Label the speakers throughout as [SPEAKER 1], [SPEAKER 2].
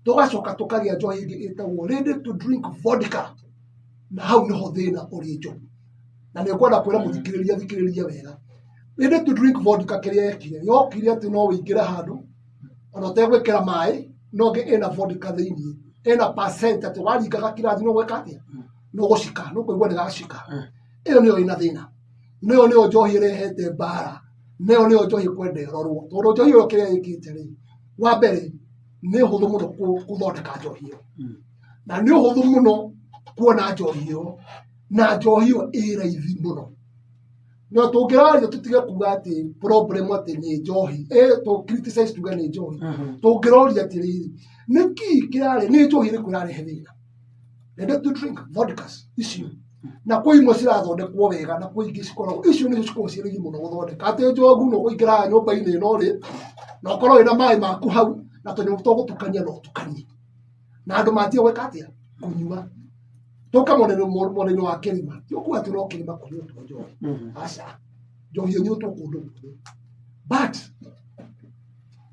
[SPEAKER 1] tugacoka tukagia njohi ingi itagwo ready to drink vodka na hau niho thina uri njohi na ni kwenda kwira muthikiriria wega ready to drink vodka kiria ekire yokire ati no wingire handu ona utegwikira maai no ngi ina vodka thiini ina percent ati waringaga kirathi no gwika atia no gucika no kuigua ni gacika iyo niyo ina thina niyo njohi irehete mbara niyo njohi kwenda irorwo tondu njohi iyo kiria ikite ri wa mbere ni huthu muno kuthondeka njohi iyo na ni huthu muno kuona njohi iyo na njohi iyo ĩ raithi muno no tungiraria tutige kuga ati problem ati ni njohi to criticize tuga ni njohi tungiroria ati riri niki kirare ni njohi ri kurarehe thina ready to drink vodkas icio na kwa imwe cirathondekwo wega na kwa ingi cikoragwo icio nicio cikoragwo ciĩ raithi muno guthondeka ati njogu no guingĩra nyũmba-inĩ ĩno rĩ na ũkorwo wĩna maĩ maku hau na tũnyamũ twa gũtukania no ũtukanie na andũ matige gwĩka atĩa kũnyua toka mwena-inĩ wa kĩrĩma ti ũkuga atĩ no kĩrĩma kũnyuotwo njohi aca njohi ĩnyuotwo kũndũ guothe but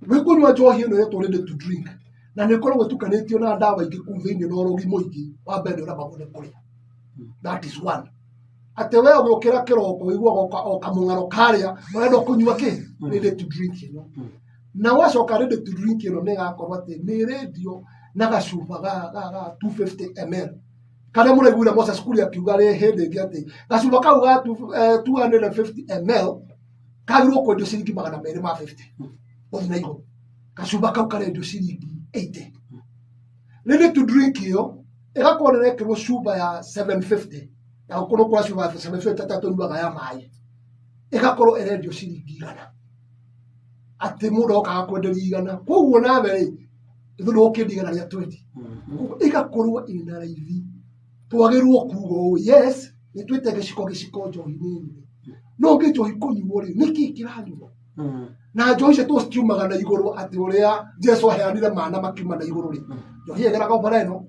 [SPEAKER 1] wĩkũnyua njohi ĩno ĩtwo ready to drink na nĩ ĩkoragwo ĩtukanĩtio na ndawa ingĩ kũu thĩinĩ na ũrogi mũingĩ wa mbere nĩ ũremagwo nĩ kũrĩa that is one atĩ we ũgĩũkĩra kĩroko wĩiguaga o kamũng'aro karĩa ũrenda kũnyua kĩ ready to drink ĩno na wacoka ready to drink ĩno nĩ ĩgakorwo atĩ nĩ ĩrendio na gacuba ga 250 ml kana mũraiguire Moses Kuria akiuga rĩ hĩndĩ ĩngĩ atĩ gacuba kau ga 250 ml kagĩrĩirwo kwendio ciringi 250 gũthiĩ na igũrũ gacuba kau karendio ciringi 80 ready to drink ĩyo ĩgakorwo nĩ ĩrekĩrwo cuba ya 750 na gũkorwo kũra cuba ya 750 ta tũnyuaga ya maĩ ĩgakorwo ĩrendio ciringi 100 atĩ mũndũ okaga kwenderia 100 koguo nawe rĩ ithuĩ nĩ ũkĩendia 100 rĩa 20 ĩgakorwo ĩna raithi twagĩrĩirwo kuga ũũ yes nĩ twĩte gĩciko njohi nini no ngĩ njohi kũnyuo rĩ nĩkĩ kĩranyuo na njohi icio tũciumaga na igũrũ atĩ ũrĩa Jesu aheanire mana makiuma na igũrũ rĩ njohi ĩgeraga bara ĩno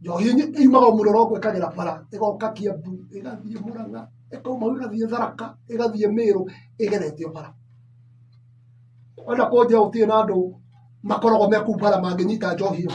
[SPEAKER 1] njohi yumaga mũrorongũ ĩkagera bara ĩgoka Kiambu ĩgathiĩ Mũrang'a ĩkauma ĩgathiĩ Tharaka ĩgathiĩ Mĩrũ ĩgerete bara wenda kũnjĩra gũtirĩ na andũ makoragwo me kũu bara mangĩnyita njohi ĩyo